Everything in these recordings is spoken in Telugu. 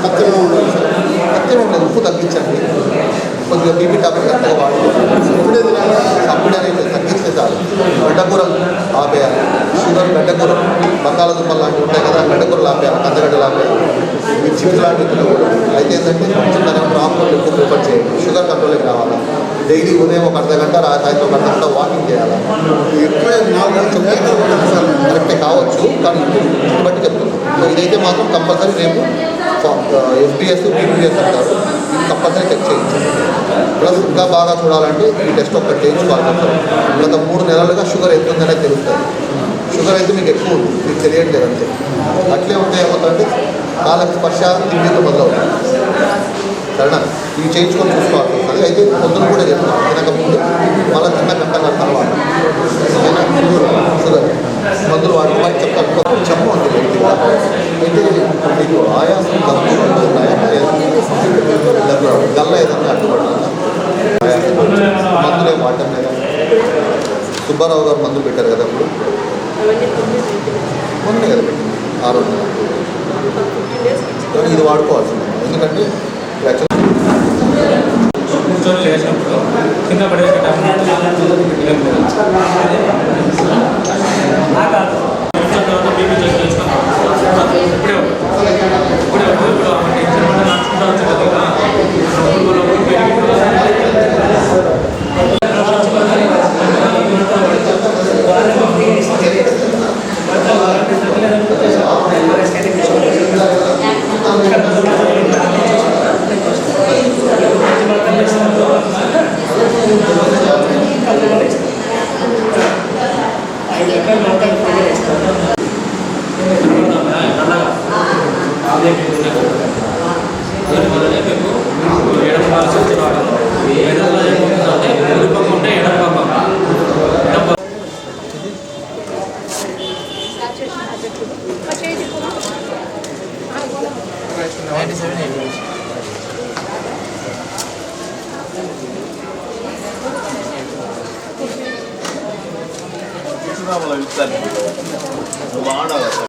పచ్చగా ఉండదు సార్, పచ్చగా ఉండదు, ఉప్పు తగ్గించండి, కొద్దిగా బీపీ టాబ్లెట్ కరెక్ట్గా వాడుకోవాలి. ఇప్పుడే తినాలి, అప్పుడే అనేది తగ్గిస్తే చాలు. గడ్డకూరలు ఆపేయాలి, షుగర్ గడ్డకూరలు, బంగాళదుంపలు లాంటివి ఉంటాయి కదా, గడ్డకూరలు ఆపేయాలి, కందగడ్డలు ఆపేయాలి, ఈ చిప్స్ లాంటివి తినకూడదు. అయితే ఏంటంటే కొంచెం దాని రాకుండా ఎక్కువ ప్రిఫర్ చేయండి. షుగర్ కంట్రోల్కి రావాలా, డైలీ ఉదయం ఒక అర్ధగంట, సాయంత్రం ఒక అర్ధగంట వాకింగ్ చేయాలి. ఎక్కువ 4 గంటలు కరెక్టే కావచ్చు, కానీ ఇప్పుడు బట్టి చెప్తున్నాను. సో ఇదైతే మాత్రం కంపల్సరీ రేపు FBS BPS అంటారు, ఇది కంపల్సరీ చెక్ చేయించాలి. ప్లస్ ఇంకా బాగా చూడాలంటే ఈ టెస్ట్ ఒకటి చేయించుకోవాలి. గత 3 నెలలుగా షుగర్ ఎంత ఉందనే తెలుస్తుంది. షుగర్ అయితే మీకు ఎక్కువ ఉంది, మీకు తెలియట్లేదు అంతే. అట్లే ఉంటే ఏమవుతుందంటే కాళ్ళకి స్పర్శ తిండితో మొదలవుతుంది. సరేనా, ఇవి చేయించుకొని చూసుకోవాల్సి వస్తుంది. అయితే పొద్దున కూడా చెప్తాను, తినకముందు మళ్ళీ తిన్న గంటన్నర తర్వాత షుగర్ మందులు వాడుకోవాలి చెప్తాను. చెప్పు ఉంది వ్యక్తిగా అయితే మీకు ఆయాసం దగ్గు ఉన్నాయా, గల్ల ఏదన్నా అడ్డుపడుతుందా, మందులు ఏం వాడటం లేదా? సుబ్బారావు గారు మందులు పెట్టారు కదా ఇప్పుడు, మొన్నే కదా పెట్టింది 6 రోజులు. ఇది వాడుకోవాల్సింది, ఎందుకంటే కూర్చొని లేచినప్పుడు కింద పడేసేటప్పుడు బీపీ చెక్ చేసుకున్నాం. ఇప్పుడే నడుచుకుంటూ వచ్చి కదా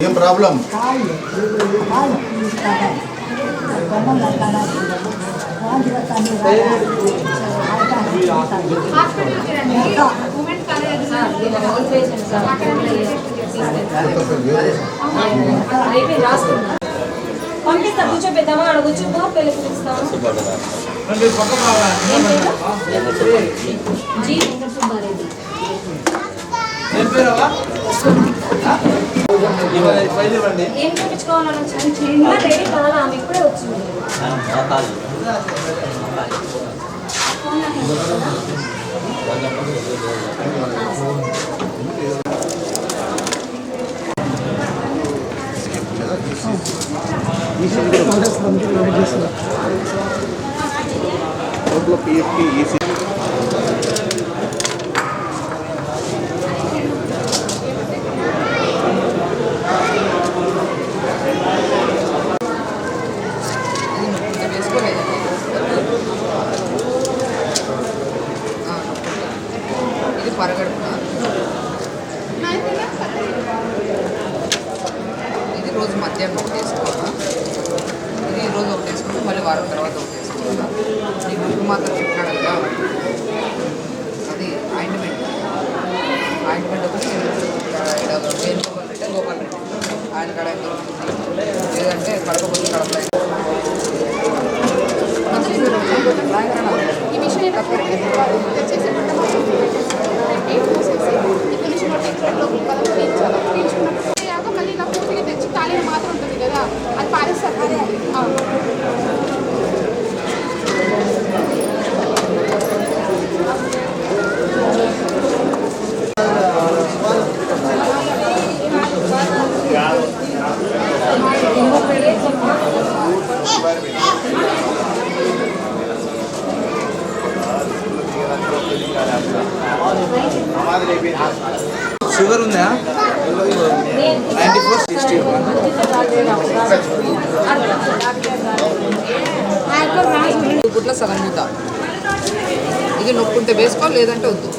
ఏం ప్రాబ్లం? పంపిస్తా, కూర్చోపెద్దామా, అక్కడ కూర్చోపో, పెళ్లి పిలుస్తాము. ఏం చూపించుకోవాలన్నా రెడీ కాదా, ఆమె ఇప్పుడే వచ్చింది. ఇది పరగడుపున, ఇది రోజు మధ్యాహ్నం ఒకటి వేసుకోవాలా, ఇది ఈరోజు ఒకటి వేసుకుంటే మళ్ళీ వారం తర్వాత ఒకటి వేసుకోవాలా. ఈ గుడ్డు మాత్రం చెప్పినాడు కదా, అది ఆయింట్మెంట్ ఒకటి వేణుగోపాల్ రెడ్డి గోపాల్ రెడ్డి ఆయన కాడ లేదంటే కడపకొచ్చి కడప ఈ విషయం మళ్ళీ ఇలా పూర్తిగా తెచ్చి తాళిని మాత్రం ఉంటుంది కదా, అది పారేస్తారు. షుగర్ ఉందా? 94/60. గుడ్ల సగం మూత, ఇది నొక్కుంటే వేసుకోవాలి, లేదంటే వద్దు.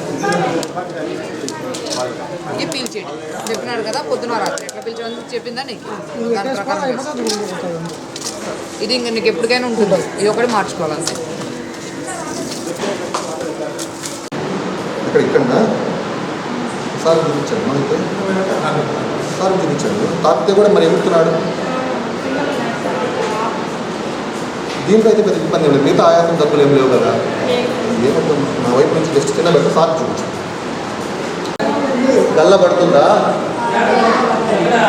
ఇది పీల్చేయండి చెప్పినాడు కదా, పొద్దున రాత్రి ఎట్లా పీల్చేయని చెప్పిందా నీకు, దాని ప్రకారం ఇది ఇంక నీకు ఎప్పటికైనా ఉంటుంది. ఇది ఒకటి మార్చుకోవాలంటే ఇక్కడ సార్ చూపించాడు మనకి, సార్ చూపించాడు. తాపితే కూడా మరి ఎగురుతున్నాడు. దీంట్లో అయితే పెద్ద ఇబ్బంది ఏం లేదు. మిగతా ఆయాసం డబ్బులు ఏం లేవు కదా. ఏమంటాం నా వైపు నుంచి జస్ట్ చిన్న పెద్ద సార్ చూపించాడు. గల్ల పడుతుందా,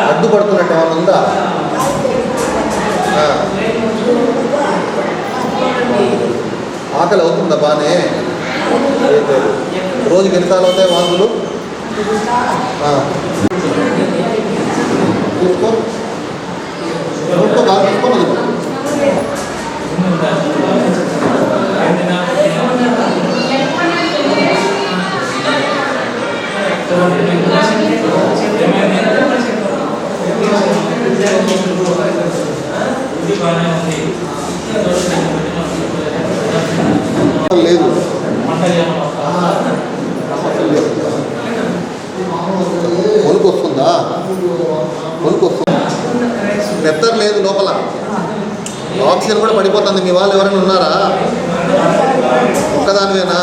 అడ్డు పడుతున్నట్టు ఏమైనా ఉందా? ఆకలి అవుతుందా బాగానే? రోజుకి ఎన్నిసార్లు అవుతాయి వాంతులు? చూసుకో బాగా తీసుకోండి. లేదు వణుకు వస్తుందా? వణుకు వస్తుందా? నెత్తర లేదు లోపల. ఆక్సిజన్ కూడా పడిపోతుంది. మీ వాళ్ళు ఎవరైనా ఉన్నారా? ఒక్కదానివేనా?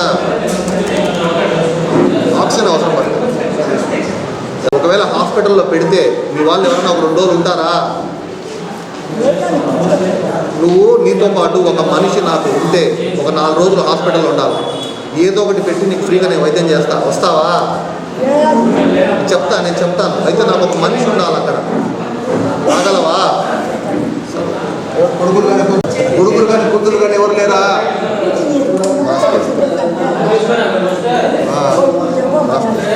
ఆక్సిజన్ అవసరం పడుతుంది. ఒకవేళ హాస్పిటల్లో పెడితే మీ వాళ్ళు ఎవరైనా ఒక 2 రోజులు ఉంటారా? నువ్వు నీతో పాటు ఒక మనిషి నాకు ఉంటే ఒక 4 రోజులు హాస్పిటల్లో ఉండాలి. ఏదో ఒకటి పెట్టి నీకు ఫ్రీగా నేను వైద్యం చేస్తా. వస్తావా? నేను చెప్తాను. అయితే నాకు ఒక మనిషి ఉండాలి అక్కడ. రాగలవా? కొడుకులు కానీ కూతురు కానీ ఎవరు లేరా?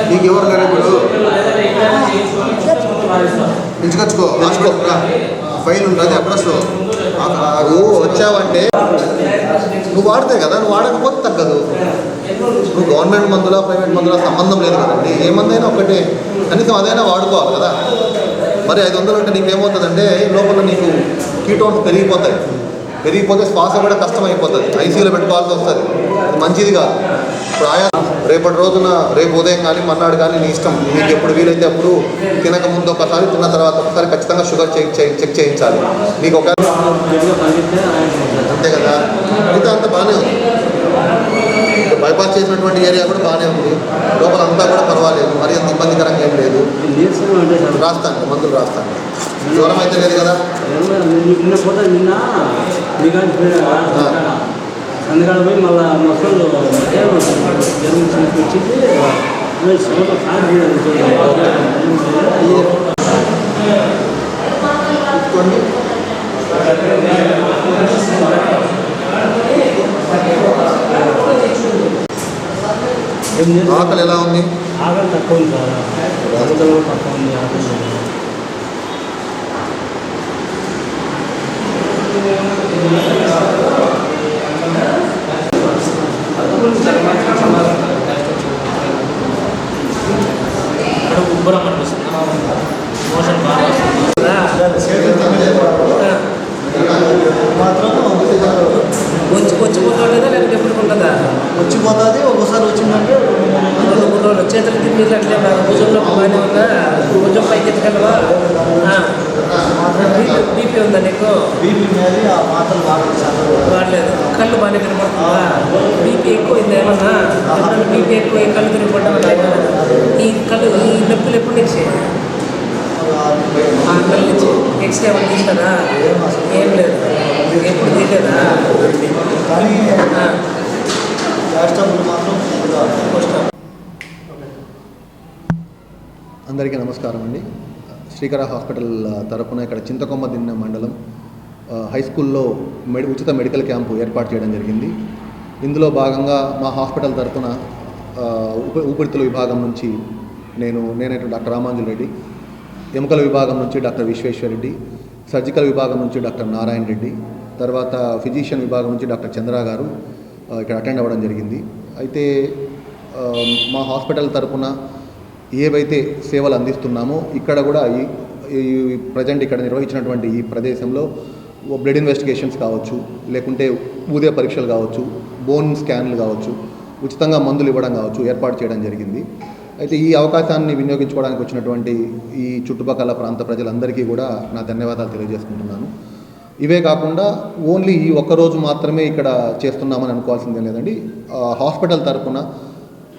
నీకు ఎవరు లేరా? ఇప్పుడు పిలుచుకొచ్చుకో. హాస్పిటల్ ఫైల్ ఉంటుంది. అడ్రస్ నువ్వు వచ్చావంటే నువ్వు వాడితే కదా. నువ్వు వాడకపోతే తగ్గదు. నువ్వు గవర్నమెంట్ మందులా ప్రైవేట్ మందులా సంబంధం లేదు కదండి. ఏ మందైనా ఒకటే. కనీసం అదైనా వాడుకోవాలి కదా. మరి 500 అంటే నీకు ఏమవుతుందంటే లోపల నీకు కీటోన్స్ పెరిగిపోతే శ్వాస కూడా కష్టమైపోతుంది. ఐసీయూలో పెట్టుకోవాల్సి వస్తుంది. అది మంచిది కాదు. ఇప్పుడు రేపటి రోజున రేపు ఉదయం కానీ మన్నాడు కానీ నీ ఇష్టం. మీకు ఎప్పుడు వీలైతే అప్పుడు తినక ముందు ఒకసారి, తిన్న తర్వాత ఒకసారి ఖచ్చితంగా షుగర్ చెక్ చేయించాలి. నీకు ఒక అంతే కదా. మిగతా అంతా బాగానే ఉంది. బైపాస్ చేసినటువంటి ఏరియా కూడా బాగానే ఉంది. లోపల అంతా కూడా పర్వాలేదు. మరి అంత ఇబ్బందికరంగా ఏం లేదు. రాస్తాను, మందులు రాస్తాను. జ్వరం అయితే లేదు కదా. అందుకని పోయి మళ్ళీ మొక్కలు ఆకలి ఎలా ఉంది? ఆకలి తక్కువ ఉంది సార్. తక్కువ ఉంది ఆకలి. ఉబ్బరం అనిపిస్తుంది. మోషన్ బాగా వచ్చిపోతుందా లేకపోతే ఎప్పుడు ఉంటుందా? వచ్చిపోతుంది. ఒక్కోసారి వచ్చిందంటే 2-3 రోజులు చేతులు తిరిగి అట్లే భుజంలో బాగానే ఉందా? భుజం పైకి ఎత్తుకెళ్ళవా? బీపీ ఉందా నీకు? బీపీ మీద ఆ మాత్రలు వాడలేదు. కళ్ళు బాగానే కనపడుతుందా? బీపీ ఎక్కువైంది ఏమన్నా? బీపీ ఎక్కువ కళ్ళు తిరిగి పడ్డం ఈ నొప్పులు ఎప్పటి నుంచి? 6 నెలల నుంచి. ఎక్స్ట్రా ఏమైనా తీస్తారా? ఏం లేదు. ఎప్పుడు తీయలేదా? కానీ మాత్రం అందరికీ నమస్కారం అండి. శ్రీకర హాస్పిటల్ తరపున ఇక్కడ చింతకొమ్మదిన్నె మండలం హై స్కూల్లో ఉచిత మెడికల్ క్యాంపు ఏర్పాటు చేయడం జరిగింది. ఇందులో భాగంగా మా హాస్పిటల్ తరపున ఊపిరితిత్తుల విభాగం నుంచి నేనే డాక్టర్ రామాంజుల్ రెడ్డి, ఎముకల విభాగం నుంచి డాక్టర్ విశ్వేశ్వరరెడ్డి, సర్జికల్ విభాగం నుంచి డాక్టర్ నారాయణ రెడ్డి, తర్వాత ఫిజిషియన్ విభాగం నుంచి డాక్టర్ చంద్ర గారు ఇక్కడ అటెండ్ అవ్వడం జరిగింది. అయితే మా హాస్పిటల్ తరపున ఏవైతే సేవలు అందిస్తున్నామో ఇక్కడ కూడా ఈ ప్రజెంట్ ఇక్కడ నిర్వహించినటువంటి ఈ ప్రదేశంలో బ్లడ్ ఇన్వెస్టిగేషన్స్ కావచ్చు, లేకుంటే ఊదే పరీక్షలు కావచ్చు, బోన్ స్కాన్లు కావచ్చు, ఉచితంగా మందులు ఇవ్వడం కావచ్చు ఏర్పాటు చేయడం జరిగింది. అయితే ఈ అవకాశాన్ని వినియోగించుకోవడానికి వచ్చినటువంటి ఈ చుట్టుపక్కల ప్రాంత ప్రజలందరికీ కూడా నా ధన్యవాదాలు తెలియజేసుకుంటున్నాను. ఇవే కాకుండా ఓన్లీ ఈ ఒక్కరోజు మాత్రమే ఇక్కడ చేస్తున్నామని అనుకోవాల్సిందే లేదండి. హాస్పిటల్ తరఫున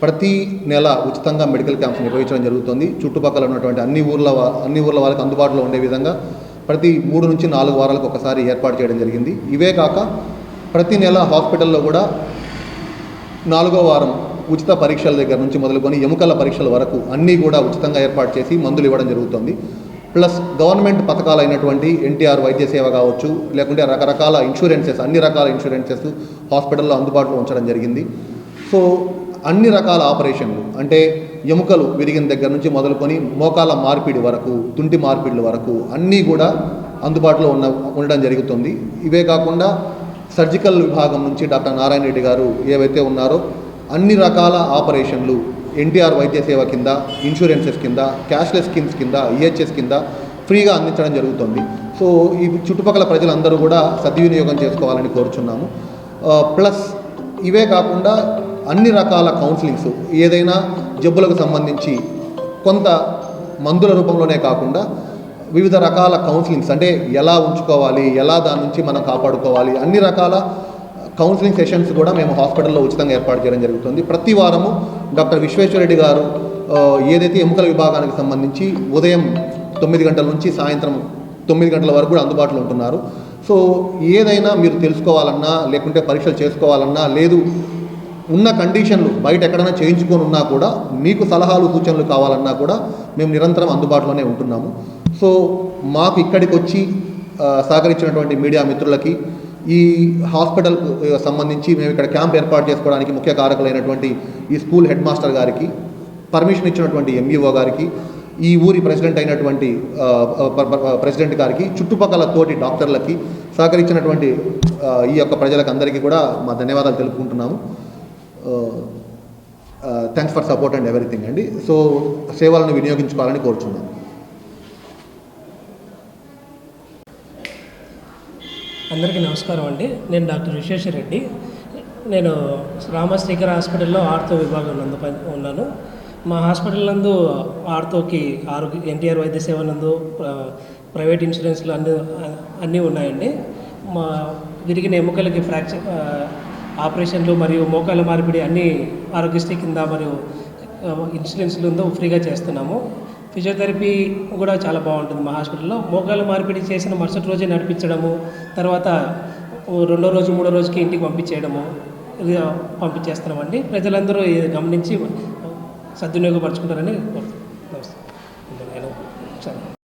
ప్రతి నెల ఉచితంగా మెడికల్ క్యాంప్స్ నిర్వహించడం జరుగుతుంది. చుట్టుపక్కల ఉన్నటువంటి అన్ని ఊర్ల వాళ్ళకి అందుబాటులో ఉండే విధంగా ప్రతి 3 నుంచి 4 వారాలకు ఒకసారి ఏర్పాటు చేయడం జరిగింది. ఇవే కాక ప్రతి నెల హాస్పిటల్లో కూడా 4వ వారం ఉచిత పరీక్షల దగ్గర నుంచి మొదలుకొని ఎముకల పరీక్షల వరకు అన్నీ కూడా ఉచితంగా ఏర్పాటు చేసి మందులు ఇవ్వడం జరుగుతుంది. ప్లస్ గవర్నమెంట్ పథకాలైనటువంటి ఎన్టీఆర్ వైద్య సేవ కావచ్చు, లేకుంటే రకరకాల ఇన్సూరెన్సెస్, అన్ని రకాల ఇన్సూరెన్సెస్ హాస్పిటల్లో అందుబాటులో ఉంచడం జరిగింది. సో అన్ని రకాల ఆపరేషన్లు అంటే ఎముకలు విరిగిన దగ్గర నుంచి మొదలుకొని మోకాల మార్పిడి వరకు, తుంటి మార్పిడిల వరకు అన్నీ కూడా అందుబాటులో ఉండడం జరుగుతుంది. ఇవే కాకుండా సర్జికల్ విభాగం నుంచి డాక్టర్ నారాయణ రెడ్డి గారు ఏవైతే ఉన్నారో అన్ని రకాల ఆపరేషన్లు ఎన్టీఆర్ వైద్య సేవ కింద, ఇన్సూరెన్సెస్ కింద, క్యాష్లెస్ స్కీమ్స్ కింద, ఈహెచ్ఎస్ కింద ఫ్రీగా అందించడం జరుగుతుంది. సో ఈ చుట్టుపక్కల ప్రజలందరూ కూడా సద్వినియోగం చేసుకోవాలని కోరుచున్నాము. ప్లస్ ఇవే కాకుండా అన్ని రకాల కౌన్సిలింగ్స్, ఏదైనా జబ్బులకు సంబంధించి కొంత మందుల రూపంలోనే కాకుండా వివిధ రకాల కౌన్సిలింగ్స్ అంటే ఎలా ఉంచుకోవాలి, ఎలా దాని నుంచి మనం కాపాడుకోవాలి, అన్ని రకాల కౌన్సిలింగ్ సెషన్స్ కూడా మేము హాస్పిటల్లో ఉచితంగా ఏర్పాటు చేయడం జరుగుతుంది. ప్రతి వారము డాక్టర్ విశ్వేశ్వరరెడ్డి గారు ఏదైతే ఎముకల విభాగానికి సంబంధించి ఉదయం 9 గంటల నుంచి సాయంత్రం 9 గంటల వరకు కూడా అందుబాటులో ఉంటున్నారు. సో ఏదైనా మీరు తెలుసుకోవాలన్నా, లేకుంటే పరీక్షలు చేసుకోవాలన్నా, లేదు ఉన్న కండిషన్లు బయట ఎక్కడైనా చేయించుకొని ఉన్నా కూడా మీకు సలహాలు సూచనలు కావాలన్నా కూడా మేము నిరంతరం అందుబాటులోనే ఉంటున్నాము. సో మాకు ఇక్కడికి వచ్చి సహకరించినటువంటి మీడియా మిత్రులకి, ఈ హాస్పిటల్కు సంబంధించి మేము ఇక్కడ క్యాంప్ ఏర్పాటు చేసుకోవడానికి ముఖ్య కారకులైనటువంటి ఈ స్కూల్ హెడ్ మాస్టర్ గారికి, పర్మిషన్ ఇచ్చినటువంటి ఎంఈఓ గారికి, ఈ ఊరి ప్రెసిడెంట్ అయినటువంటి ప్రెసిడెంట్ గారికి, చుట్టుపక్కల తోటి డాక్టర్లకి, సహకరించినటువంటి ఈ యొక్క ప్రజలకు అందరికీ కూడా మా ధన్యవాదాలు తెలుపుకుంటున్నాము. Thanks for support and everything అండి. సో సేవలను వినియోగించుకోవాలని కోరుచున్నాను. అందరికీ నమస్కారం అండి. నేను డాక్టర్ విశ్వేశ్వరరెడ్డి. నేను రామశ్రీకర్ హాస్పిటల్లో ఆర్థో విభాగం నందు ఉన్నాను. మా హాస్పిటల్ నందు ఆర్థోకి ఎన్టీఆర్ వైద్య సేవ నందు ప్రైవేట్ ఇన్సూరెన్స్లు అన్నీ ఉన్నాయండి. మా విరిగిన ఎముకలకి ఫ్రాక్చర్ ఆపరేషన్లు మరియు మోకాల మార్పిడి అన్నీ ఆరోగ్యశ్రీ కింద మరియు ఇన్సూరెన్స్లు ఫ్రీగా చేస్తున్నాము. ఫిజియోథెరపీ కూడా చాలా బాగుంటుంది మా హాస్పిటల్లో. మోకాల మార్పిడి చేసిన మరుసటి రోజే నడిపించడము, తర్వాత 2వ రోజు 3వ రోజుకి ఇంటికి పంపించేస్తున్నామండి. ప్రజలందరూ గమనించి సద్వినియోగపరచుకుంటారని కోరుతున్నాను.